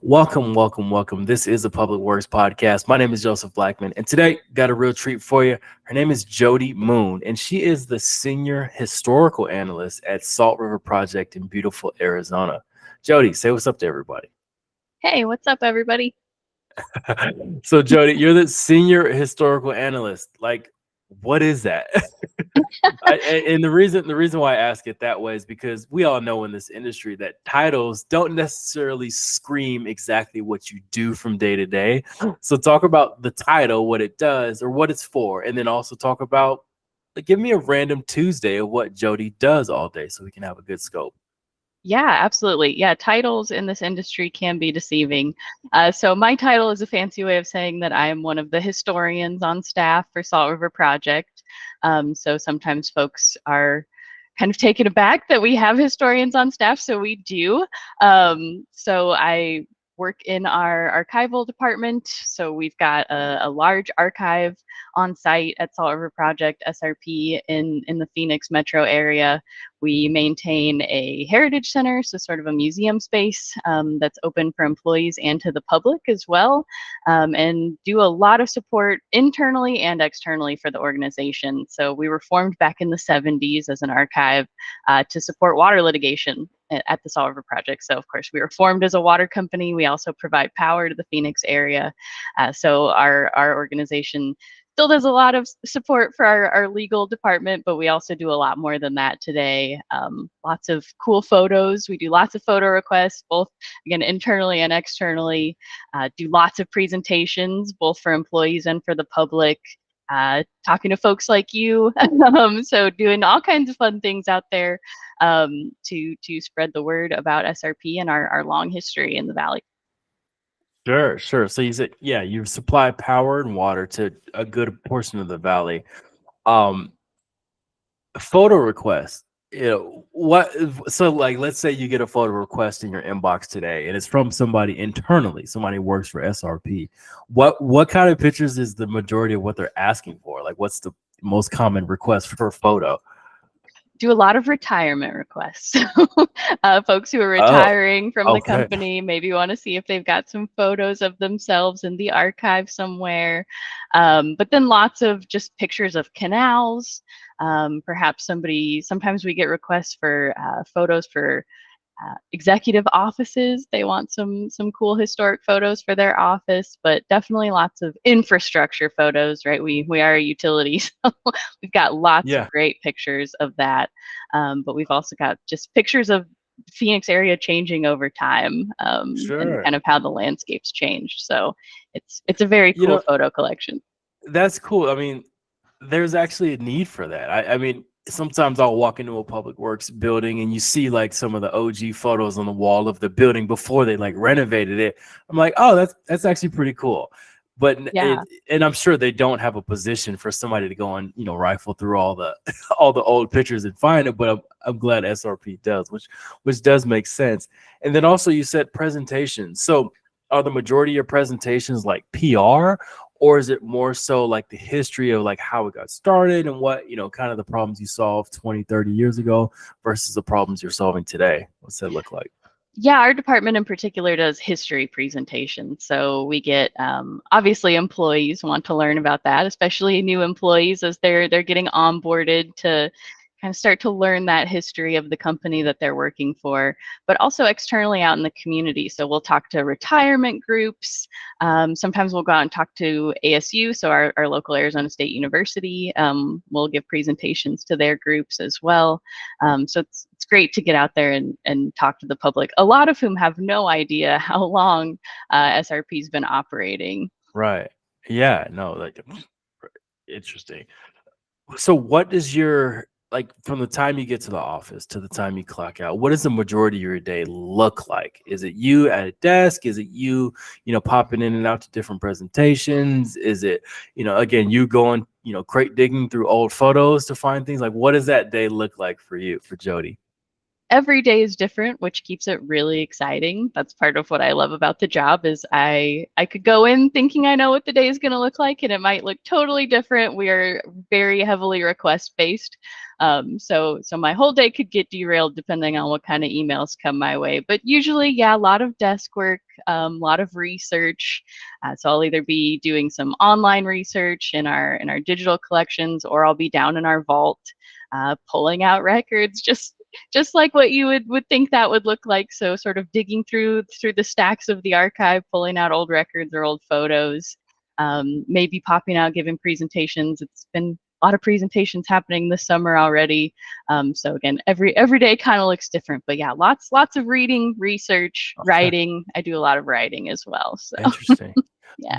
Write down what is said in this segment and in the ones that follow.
Welcome, welcome, welcome. This is the Public Works Podcast. My name is Joseph Blackman, and today got a real treat for you. Her name is Jodi Moon, and she is the Senior Historical Analyst at Salt River Project in beautiful Arizona. Jodi, say what's up to everybody. Hey, what's up, everybody? So, Jodi, you're the Senior Historical Analyst. Like, what is that? And the reason why I ask it that way is because we all know in this industry that titles don't necessarily scream exactly what you do from day to day. So talk about the title, what it does or what it's for, and then also talk about like, give me a random Tuesday of what Jodi does all day so we can have a good scope. Yeah, absolutely. Yeah, titles in this industry can be deceiving. So my title is a fancy way of saying that I am one of the historians on staff for Salt River Project. So sometimes folks are kind of taken aback that we have historians on staff, so we do. So I work in our archival department. So we've got a large archive on site at Salt River Project SRP in the Phoenix metro area. We maintain a heritage center, so sort of a museum space that's open for employees and to the public as well, and do a lot of support internally and externally for the organization. So we were formed back in the 70s as an archive to support water litigation at the Salt River Project. So of course we were formed as a water company. We also provide power to the Phoenix area. So our organization still does a lot of support for our legal department, but we also do a lot more than that today. Lots of cool photos. We do lots of photo requests, both again internally and externally. Do lots of presentations, both for employees and for the public. Talking to folks like you, so doing all kinds of fun things out there to spread the word about SRP and our long history in the Valley. Sure, sure. So you said, yeah, you supply power and water to a good portion of the valley. Um, Photo request. What so like let's say you get a photo request in your inbox today and it's from somebody internally, somebody who works for SRP. What kind of pictures is the majority of what they're asking for? Like what's the most common request for a photo? Do a lot of retirement requests. Folks who are Oh, retiring from the okay. company maybe want to see if they've got some photos of themselves in the archive somewhere. But then lots of just pictures of canals. Perhaps sometimes we get requests for photos for executive offices. They want some cool historic photos for their office, but definitely lots of infrastructure photos, right? We are a utility, so we've got lots of Yeah, great pictures of that. But we've also got just pictures of Phoenix area changing over time, and sure. kind of how the landscape's changed. So it's a very You cool know, photo collection. that's cool. I mean, there's actually a need for that. I mean, sometimes I'll walk into a public works building and you see like some of the OG photos on the wall of the building before they like renovated it. I'm like, oh, that's actually pretty cool. But it Yeah. and I'm sure they don't have a position for somebody to go and rifle through all the all the old pictures and find it. But I'm glad SRP does, which does make sense. And then also you said presentations. So are the majority of your presentations like PR, or is it more so like the history of like how it got started and what kind of the problems you solved 20, 30 years ago versus the problems you're solving today? What's that look like? Yeah, our department in particular does history presentations. So we get obviously employees want to learn about that, especially new employees as they're getting onboarded to kind of start to learn that history of the company that they're working for, but also externally out in the community. So we'll talk to retirement groups. Sometimes we'll go out and talk to ASU, so our local Arizona State University. We'll give presentations to their groups as well. So it's great to get out there and talk to the public, a lot of whom have no idea how long SRP's been operating. Right. Yeah, no, like interesting. So what does your like from the time you get to the office to the time you clock out, what does the majority of your day look like? Is it you at a desk? Is it you popping in and out to different presentations? Is it, again, you going, crate digging through old photos to find things? Like what does that day look like for you, for Jodi? every day is different, which keeps it really exciting. That's part of what I love about the job is I could go in thinking I know what the day is going to look like, and it might look totally different. We are very heavily request based. So my whole day could get derailed depending on what kind of emails come my way. But usually, yeah, a lot of desk work, a lot of research. So I'll either be doing some online research in our digital collections, or I'll be down in our vault pulling out records, just like what you would think that would look like. So sort of digging through the stacks of the archive, pulling out old records or old photos, maybe popping out, giving presentations. It's been a lot of presentations happening this summer already. So again, every day kind of looks different, but yeah, lots of reading, research, Okay. writing. I do a lot of writing as well. So Interesting. yeah.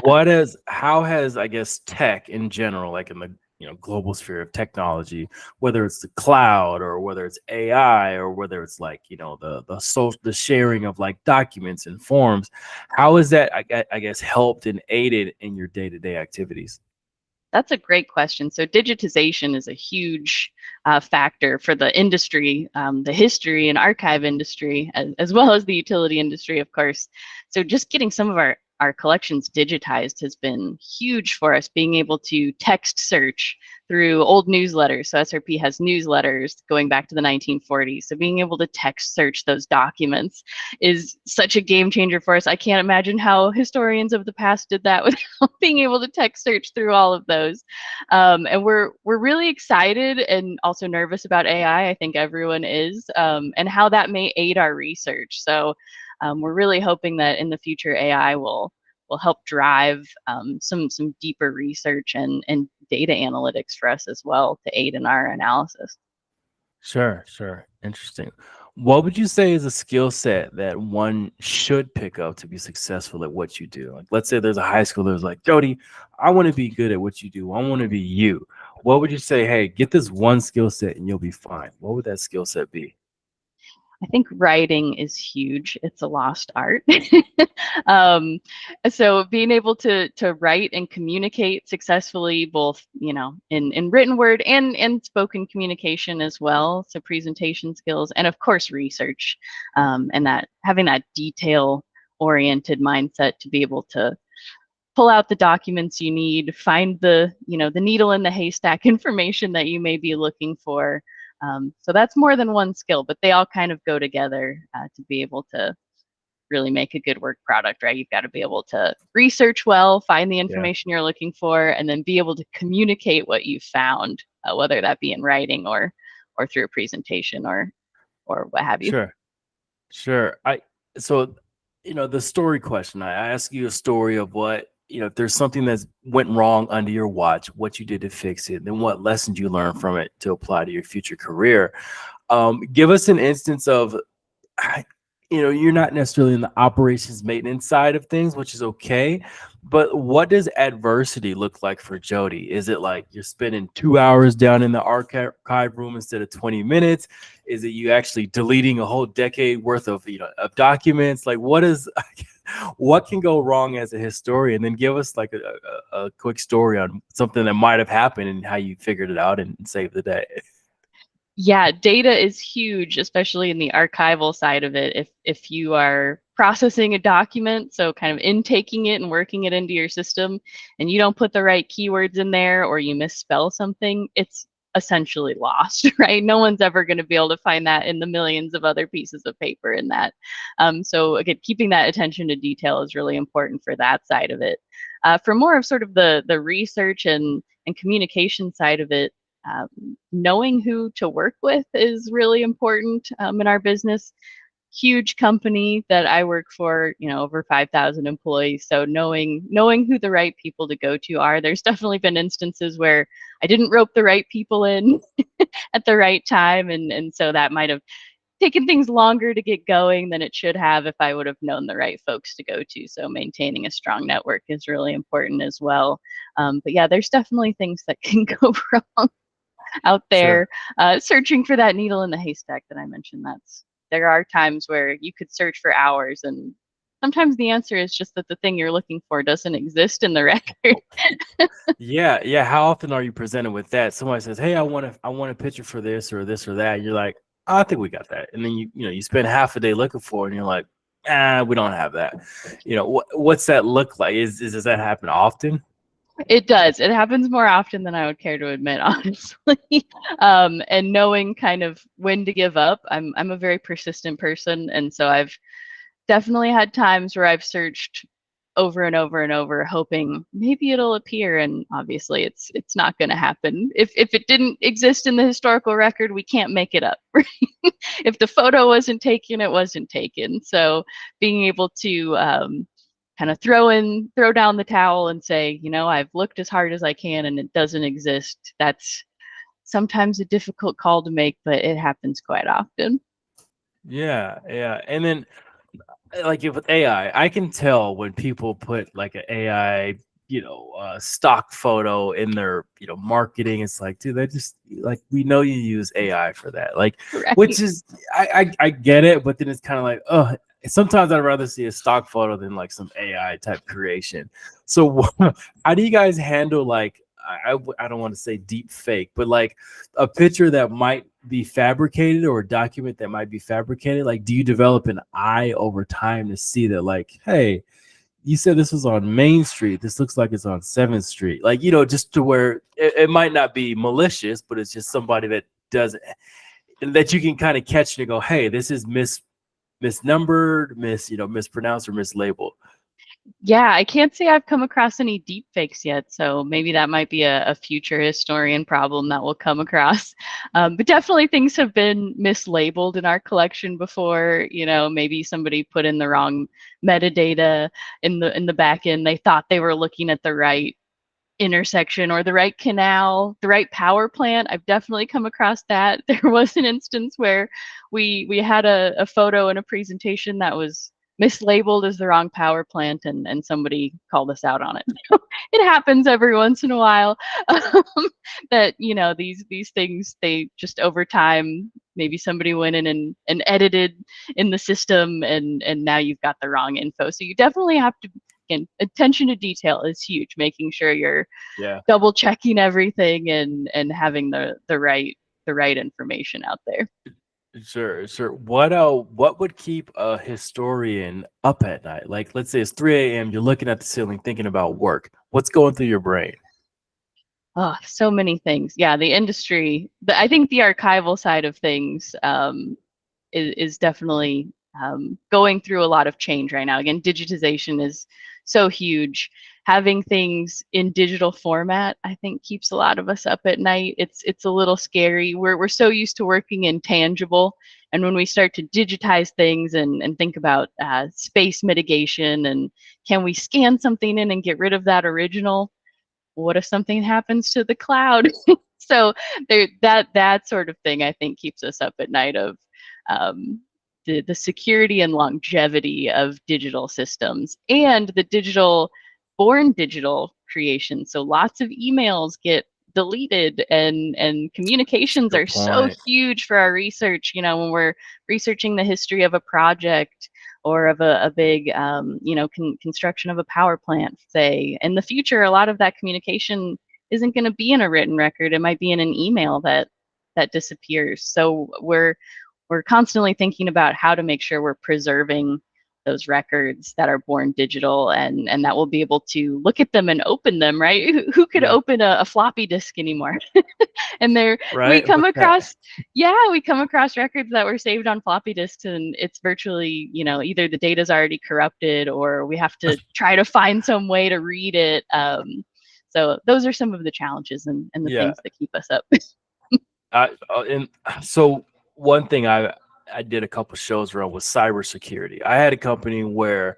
How has, I guess, tech in general, like in the global sphere of technology, whether it's the cloud or whether it's AI or whether it's like the sharing of like documents and forms, how has that I guess helped and aided in your day-to-day activities? That's a great question. So digitization is a huge factor for the industry, the history and archive industry, as well as the utility industry, of course. So just getting some of our collections digitized has been huge for us, being able to text search through old newsletters. So SRP has newsletters going back to the 1940s. So being able to text search those documents is such a game changer for us. I can't imagine how historians of the past did that without being able to text search through all of those. And we're really excited and also nervous about AI. I think everyone is, and how that may aid our research. So we're really hoping that in the future AI will help drive some deeper research and data analytics for us as well to aid in our analysis. Sure. Interesting. What would you say is a skill set that one should pick up to be successful at what you do? Like, let's say there's a high schooler who's like, Jodi, I want to be good at what you do. I want to be you. What would you say? Hey, get this one skill set and you'll be fine. What would that skill set be? I think writing is huge. It's a lost art. um, so being able to write and communicate successfully, both in written word and spoken communication as well. So presentation skills, and of course research, and that having that detail oriented mindset to be able to pull out the documents you need, find the the needle in the haystack information that you may be looking for. So that's more than one skill, but they all kind of go together to be able to really make a good work product, right? You've got to be able to research well, find the Yeah. information you're looking for, and then be able to communicate what you found, whether that be in writing or through a presentation or what have you. Sure. So the story question. I ask you a story of what if there's something that's went wrong under your watch, what you did to fix it, then what lessons you learned from it to apply to your future career. Give us an instance of you're not necessarily in the operations maintenance side of things, which is okay. But what does adversity look like for Jodi? Is it like you're spending 2 hours down in the archive room instead of 20 minutes? Is it you actually deleting a whole decade worth of of documents? Like what can go wrong as a historian? Then give us like a quick story on something that might have happened and how you figured it out and saved the day. Yeah, data is huge, especially in the archival side of it. If you are processing a document, so kind of intaking it and working it into your system, and you don't put the right keywords in there or you misspell something, it's essentially lost, right? No one's ever going to be able to find that in the millions of other pieces of paper in that. So again, keeping that attention to detail is really important for that side of it. For more of sort of the research and communication side of it, knowing who to work with is really important in our business. Huge company that I work for, over 5,000 employees. So knowing who the right people to go to are. There's definitely been instances where I didn't rope the right people in at the right time, and so that might have taken things longer to get going than it should have if I would have known the right folks to go to. So maintaining a strong network is really important as well. But yeah, there's definitely things that can go wrong out Sure. there searching for that needle in the haystack that I mentioned. There are times where you could search for hours, and sometimes the answer is just that the thing you're looking for doesn't exist in the record. Yeah. How often are you presented with that? Somebody says, "Hey, I want a picture for this or that." You're like, I think we got that. And then you spend half a day looking for it, and you're like, we don't have that. What's that look like? Does that happen often? It does. It happens more often than I would care to admit, honestly. And knowing kind of when to give up. I'm a very persistent person, and so I've definitely had times where I've searched over and over and over, hoping maybe it'll appear, and obviously it's not going to happen. If it didn't exist in the historical record, we can't make it up. If the photo wasn't taken, it wasn't taken. So being able to kind of throw down the towel and say, I've looked as hard as I can and it doesn't exist. That's sometimes a difficult call to make, but it happens quite often. Yeah, yeah. And then like with AI, I can tell when people put like an AI, stock photo in their, marketing. It's like, dude, they just like, we know you use AI for that. Like, Right. which is, I get it, but then it's kind of like, oh, sometimes I'd rather see a stock photo than like some AI type creation. So how do you guys handle like, I don't want to say deep fake, but like a picture that might be fabricated or a document that might be fabricated? Like, do you develop an eye over time to see that, like, hey, you said this was on Main Street, this looks like it's on 7th Street, like, just to where it might not be malicious, but it's just somebody that does it, that you can kind of catch and go, hey, this is misnumbered, mispronounced or mislabeled. Yeah, I can't say I've come across any deep fakes yet, so maybe that might be a future historian problem that we'll come across. But definitely things have been mislabeled in our collection before. Maybe somebody put in the wrong metadata in the back end. They thought they were looking at the right intersection or the right canal, the right power plant. I've definitely come across that. There was an instance where we had a photo in a presentation that was mislabeled as the wrong power plant, and somebody called us out on it. It happens every once in a while. That these things, they just over time, maybe somebody went in and edited in the system, and now you've got the wrong info. So you definitely have to, again, attention to detail is huge, making sure you're double checking everything and having the right information out there. Sure. What would keep a historian up at night? Like, let's say it's 3 a.m., you're looking at the ceiling thinking about work. What's going through your brain? Oh, so many things. Yeah, the industry, I think the archival side of things is definitely going through a lot of change right now. Again, digitization is so huge. Having things in digital format, I think, keeps a lot of us up at night. It's a little scary. We're so used to working in tangible, and when we start to digitize things and think about space mitigation, and can we scan something in and get rid of that original? What if something happens to the cloud? So that sort of thing, I think, keeps us up at night, of um, the security and longevity of digital systems and the born digital creation. So lots of emails get deleted, and communications Good are so point. huge for our research. When we're researching the history of a project or of a big construction of a power plant, say, in the future, a lot of that communication isn't going to be in a written record. It might be in an email that disappears. So we're constantly thinking about how to make sure we're preserving those records that are born digital, and that we'll be able to look at them and open them, right? Who could open a floppy disk anymore? And there we Right. come across, we come across records that were saved on floppy disks, and it's virtually, either the data's already corrupted or we have to try to find some way to read it. So those are some of the challenges and the things that keep us up. And so one thing I did a couple shows around was cybersecurity. I had a company where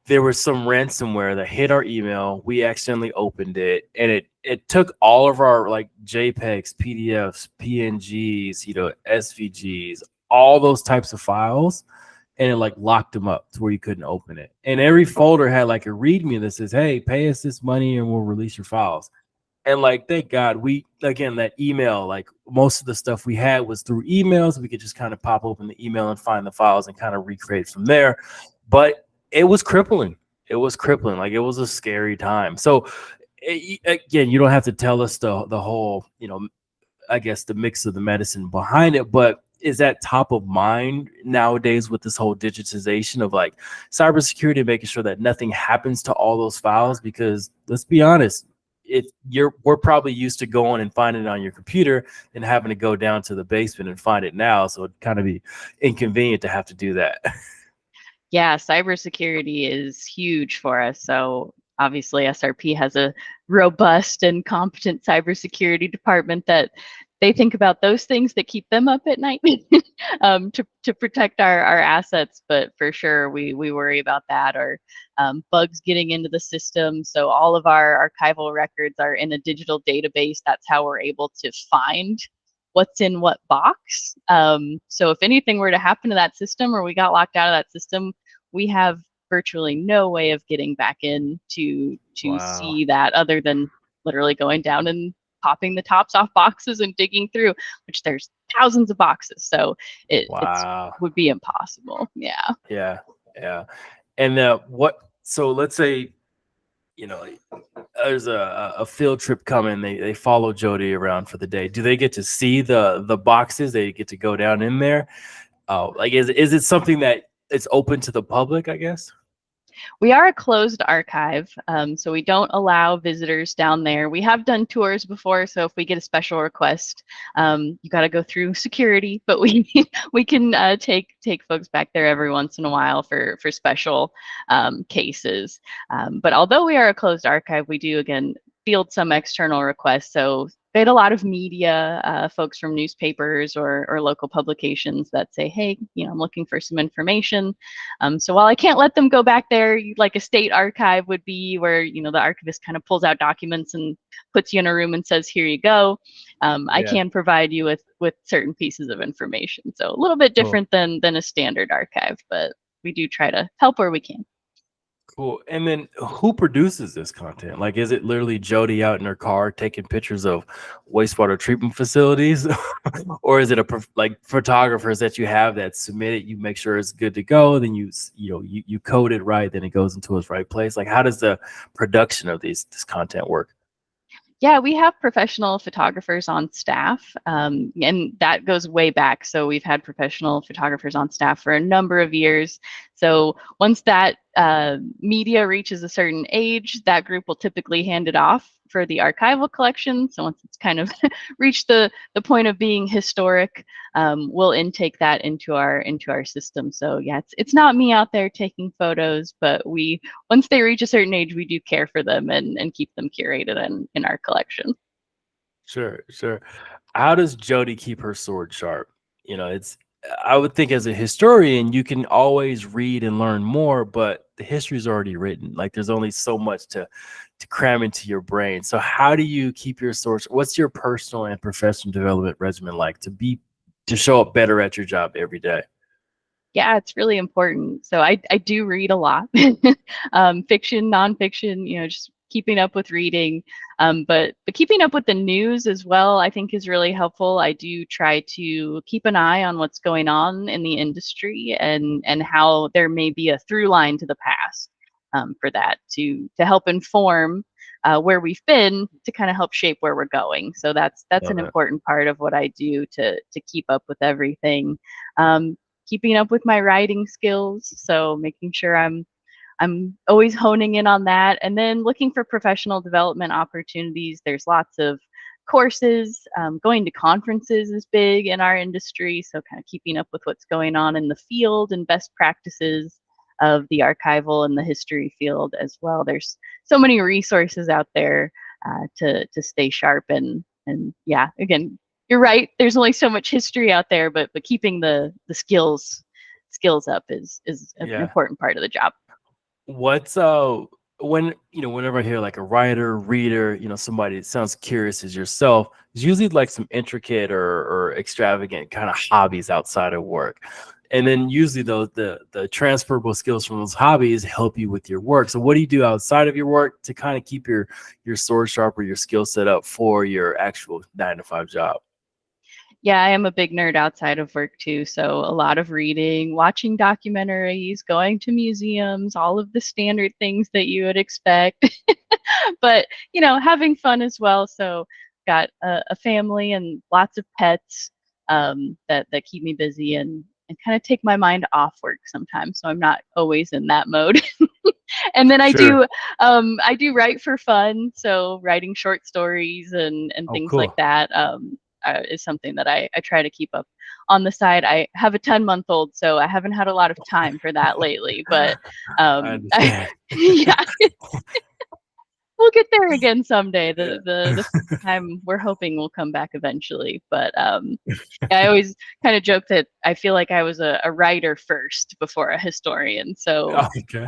there was some ransomware that hit our email. We accidentally opened it, and it took all of our like JPEGs, PDFs, PNGs, SVGs, all those types of files, and it like locked them up to where you couldn't open it. And every folder had like a README that says, "Hey, pay us this money and we'll release your files." And like, thank God, that email, like most of the stuff we had was through emails. We could just kind of pop open the email and find the files and kind of recreate from there. But it was crippling. Like, it was a scary time. So again, you don't have to tell us the whole, I guess the mix of the medicine behind it, but is that top of mind nowadays with this whole digitization of like cybersecurity, making sure that nothing happens to all those files? Because let's be honest, if we're probably used to going and finding it on your computer and having to go down to the basement and find it now. So it'd kind of be inconvenient to have to do that. Yeah, cybersecurity is huge for us. So obviously, SRP has a robust and competent cybersecurity department that they think about those things that keep them up at night to protect our assets. But for sure, we worry about that, or bugs getting into the system. So all of our archival records are in a digital database. That's how we're able to find what's in what box. So if anything were to happen to that system, or we got locked out of that system, we have virtually no way of getting back in to Wow. see that, other than literally going down and popping the tops off boxes and digging through, which there's thousands of boxes. So it's Wow. would be impossible. Yeah. Yeah. Yeah. And so let's say, you know, there's a field trip coming. They follow Jodi around for the day. Do they get to see the boxes? They get to go down in there? Oh, like is it something that it's open to the public, I guess? We are a closed archive, so we don't allow visitors down there. We have done tours before, so if we get a special request, you got to go through security, but we we can take folks back there every once in a while for special cases. But although we are a closed archive, we do again field some external requests. So we had a lot of media, folks from newspapers or local publications that say, hey, I'm looking for some information. So while I can't let them go back there, like a state archive would be, where the archivist kind of pulls out documents and puts you in a room and says, here you go. I Yeah. can provide you with certain pieces of information. So a little bit Cool. different than a standard archive, but we do try to help where we can. Cool. And then who produces this content? Like, is it literally Jodi out in her car taking pictures of wastewater treatment facilities, or is it like photographers that you have that submit it? You make sure it's good to go, then you code it right, then it goes into its right place. Like, how does the production of this content work? Yeah, we have professional photographers on staff, and that goes way back. So we've had professional photographers on staff for a number of years. So once that media reaches a certain age, that group will typically hand it off for the archival collection. So once it's kind of reached the point of being historic, we'll intake that into our system. So yeah, it's not me out there taking photos, but once they reach a certain age, we do care for them and keep them curated in our collection. Sure, sure. How does Jodi keep her sword sharp? It's I would think as a historian, you can always read and learn more, but the history is already written. Like there's only so much to cram into your brain. So how do you keep your sword? What's your personal and professional development regimen like to show up better at your job every day? Yeah, it's really important. So I do read a lot, fiction, nonfiction, just keeping up with reading. But keeping up with the news as well, I think is really helpful. I do try to keep an eye on what's going on in the industry and how there may be a through line to the past, for that to help inform where we've been, to kind of help shape where we're going. So that's an Love it. important part of what I do to keep up with everything. Keeping up with my writing skills, so making sure I'm always honing in on that, and then looking for professional development opportunities. There's lots of courses. Going to conferences is big in our industry, so kind of keeping up with what's going on in the field and best practices of the archival and the history field as well. There's so many resources out there to stay sharp, and yeah, again, you're right. There's only so much history out there, but keeping the skills up is an Yeah. important part of the job. What's whenever I hear like a writer, reader, somebody that sounds curious as yourself, there's usually like some intricate or extravagant kind of hobbies outside of work. And then usually those the transferable skills from those hobbies help you with your work. So what do you do outside of your work to kind of keep your sword sharp or your skill set up for your actual 9 to 5 job? Yeah, I am a big nerd outside of work too. So a lot of reading, watching documentaries, going to museums, all of the standard things that you would expect. But having fun as well. So got a family and lots of pets. that keep me busy and kind of take my mind off work sometimes. So I'm not always in that mode. And then Sure. I do write for fun. So writing short stories and Oh, things like cool. that is something that I try to keep up on the side. I have a 10-month-old, so I haven't had a lot of time for that lately. But I I, understand. yeah, we'll get there again someday. Yeah. The time we're hoping will come back eventually. But I always kind of joke that I feel like I was a writer first before a historian. So Okay.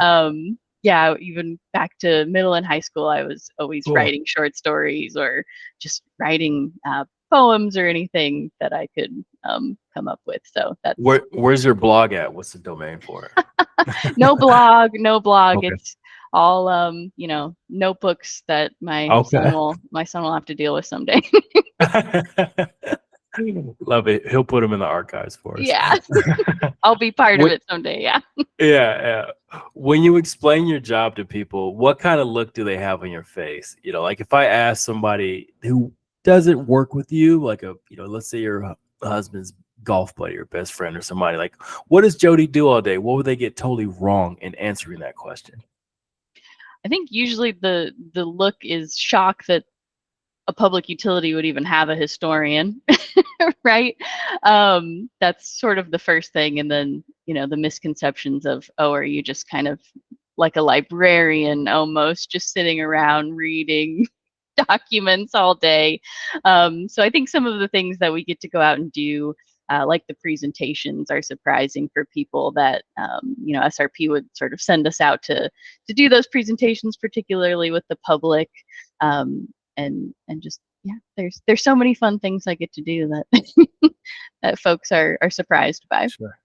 yeah, even back to middle and high school, I was always Cool. writing short stories or just writing poems or anything that I could come up with. So that's Where's your blog at? What's the domain for it? no blog, no blog. Okay. It's all notebooks that Okay. my son will have to deal with someday. Love it. He'll put them in the archives for us. Yeah, I'll be part of What? it someday. Yeah. Yeah, yeah. When you explain your job to people, what kind of look do they have on your face? Like if I ask somebody who doesn't work with you, like let's say your husband's golf buddy or best friend or somebody, like, what does Jodi do all day? What would they get totally wrong in answering that question? I think usually the look is shock that a public utility would even have a historian, right? That's sort of the first thing, and then the misconceptions of, oh, are you just kind of like a librarian almost, just sitting around reading documents all day? So I think some of the things that we get to go out and do, like the presentations, are surprising for people that SRP would sort of send us out to do those presentations, particularly with the public. And just, yeah, there's so many fun things I get to do that that folks are surprised by. Sure.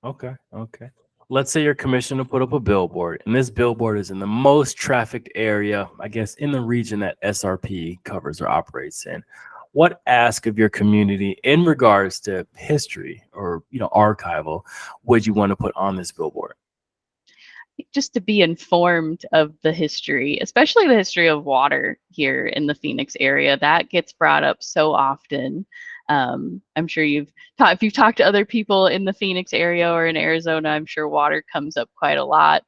Okay. Okay. Let's say you're commissioned to put up a billboard, and this billboard is in the most trafficked area, I guess, in the region that SRP covers or operates in. What ask of your community in regards to history or archival would you want to put on this billboard? Just to be informed of the history, especially the history of water here in the Phoenix area. That gets brought up so often. I'm sure if you've talked to other people in the Phoenix area or in Arizona, I'm sure water comes up quite a lot.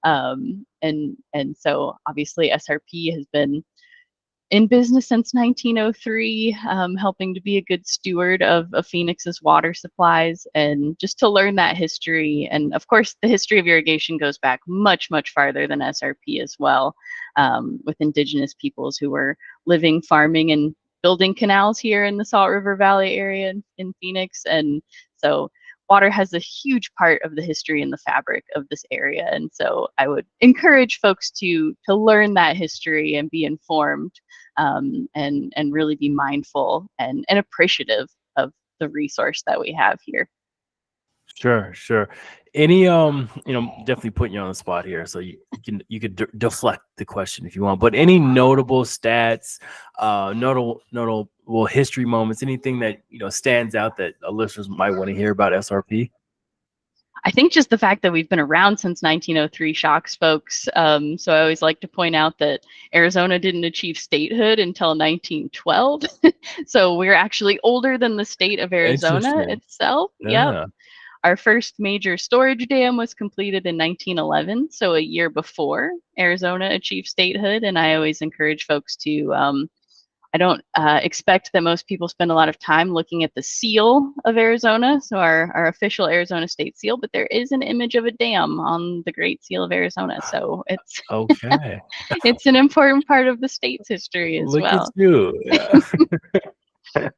And so obviously SRP has been in business since 1903, helping to be a good steward of Phoenix's water supplies, and just to learn that history. And of course, the history of irrigation goes back much, much farther than SRP as well, with indigenous peoples who were living, farming, and building canals here in the Salt River Valley area in Phoenix. And so water has a huge part of the history and the fabric of this area. And so I would encourage folks to learn that history and be informed, and really be mindful and appreciative of the resource that we have here. Sure, sure. Any definitely putting you on the spot here, so you could deflect the question if you want. But any notable stats, notable history moments, anything that stands out that listeners might want to hear about SRP? I think just the fact that we've been around since 1903 shocks folks. So I always like to point out that Arizona didn't achieve statehood until 1912. So we're actually older than the state of Arizona Interesting. itself. Yep. Yeah. Our first major storage dam was completed in 1911, so a year before Arizona achieved statehood. And I always encourage folks to, I don't expect that most people spend a lot of time looking at the seal of Arizona, so our official Arizona state seal, but there is an image of a dam on the Great Seal of Arizona. So it's Okay. it's an important part of the state's history as Look at well. you. Yeah.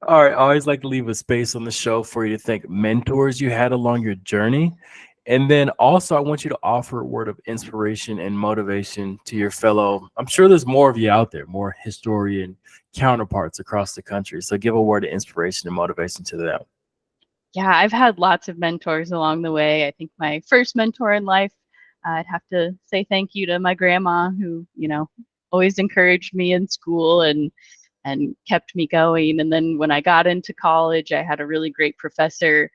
All right. I always like to leave a space on the show for you to thank mentors you had along your journey. And then also, I want you to offer a word of inspiration and motivation to your fellow. I'm sure there's more of you out there, more historian counterparts across the country. So give a word of inspiration and motivation to them. Yeah, I've had lots of mentors along the way. I think my first mentor in life, I'd have to say thank you to my grandma, who, always encouraged me in school and kept me going. And then when I got into college, I had a really great professor,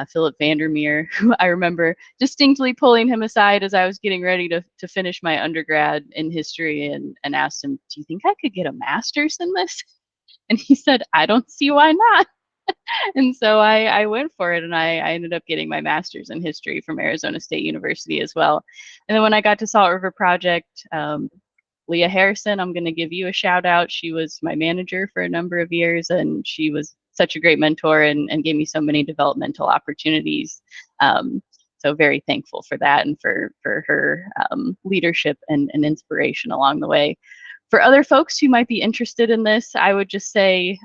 Philip Vandermeer, who I remember distinctly pulling him aside as I was getting ready to finish my undergrad in history, and asked him, "Do you think I could get a master's in this?" And he said, "I don't see why not." And so I went for it, and I ended up getting my master's in history from Arizona State University as well. And then when I got to Salt River Project, Leah Harrison, I'm going to give you a shout out. She was my manager for a number of years, and she was such a great mentor and gave me so many developmental opportunities. So very thankful for that and for her leadership and inspiration along the way. For other folks who might be interested in this, I would just say,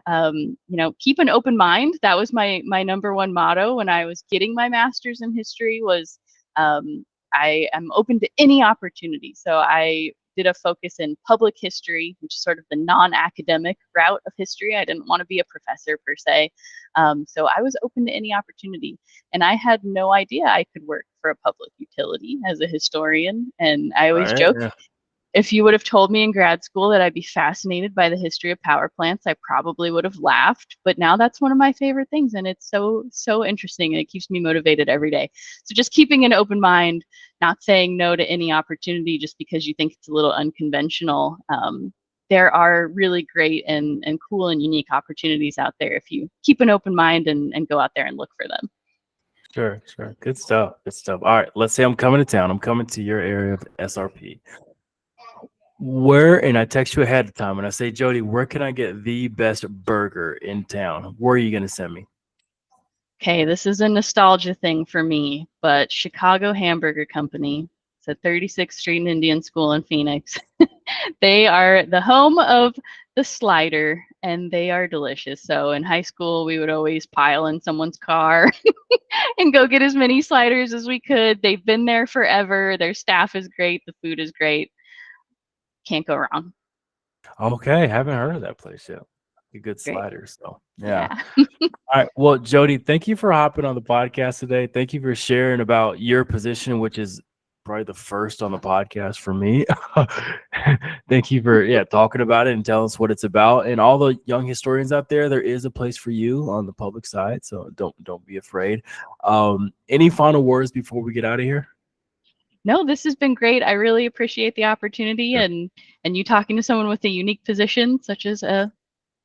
keep an open mind. That was my number one motto when I was getting my master's in history was I am open to any opportunity. So I did a focus in public history, which is sort of the non-academic route of history. I didn't want to be a professor per se. So I was open to any opportunity. And I had no idea I could work for a public utility as a historian. And I always Right. joke, Yeah. if you would have told me in grad school that I'd be fascinated by the history of power plants, I probably would have laughed. But now that's one of my favorite things, and it's so interesting, and it keeps me motivated every day. So just keeping an open mind, not saying no to any opportunity just because you think it's a little unconventional. There are really great and cool and unique opportunities out there if you keep an open mind and go out there and look for them. Sure. Good stuff. All right. Let's say I'm coming to town. I'm coming to your area of SRP. And I text you ahead of time and I say, Jodi, where can I get the best burger in town? Where are you going to send me? Okay, this is a nostalgia thing for me, but Chicago Hamburger Company. It's at 36th Street and Indian School in Phoenix. They are the home of the slider, and they are delicious. So in high school, we would always pile in someone's car and go get as many sliders as we could. They've been there forever. Their staff is great. The food is great. Can't go wrong. Okay. Haven't heard of that place yet. A good Great. slider. So, yeah. Yeah. All right. Well, Jodi, thank you for hopping on the podcast today. Thank you for sharing about your position, which is probably the first on the podcast for me. Thank you for talking about it and telling us what it's about. And all the young historians out there is a place for you on the public side. So don't be afraid. Any final words before we get out of here? No, this has been great. I really appreciate the opportunity and you talking to someone with a unique position such as a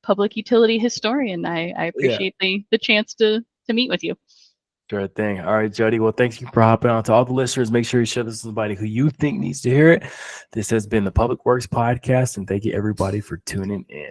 public utility historian. I appreciate the chance to meet with you. Sure thing. All right, Jodi. Well, thank you for hopping on. To all the listeners, make sure you share this with somebody who you think needs to hear it. This has been the Public Works Podcast, and thank you everybody for tuning in.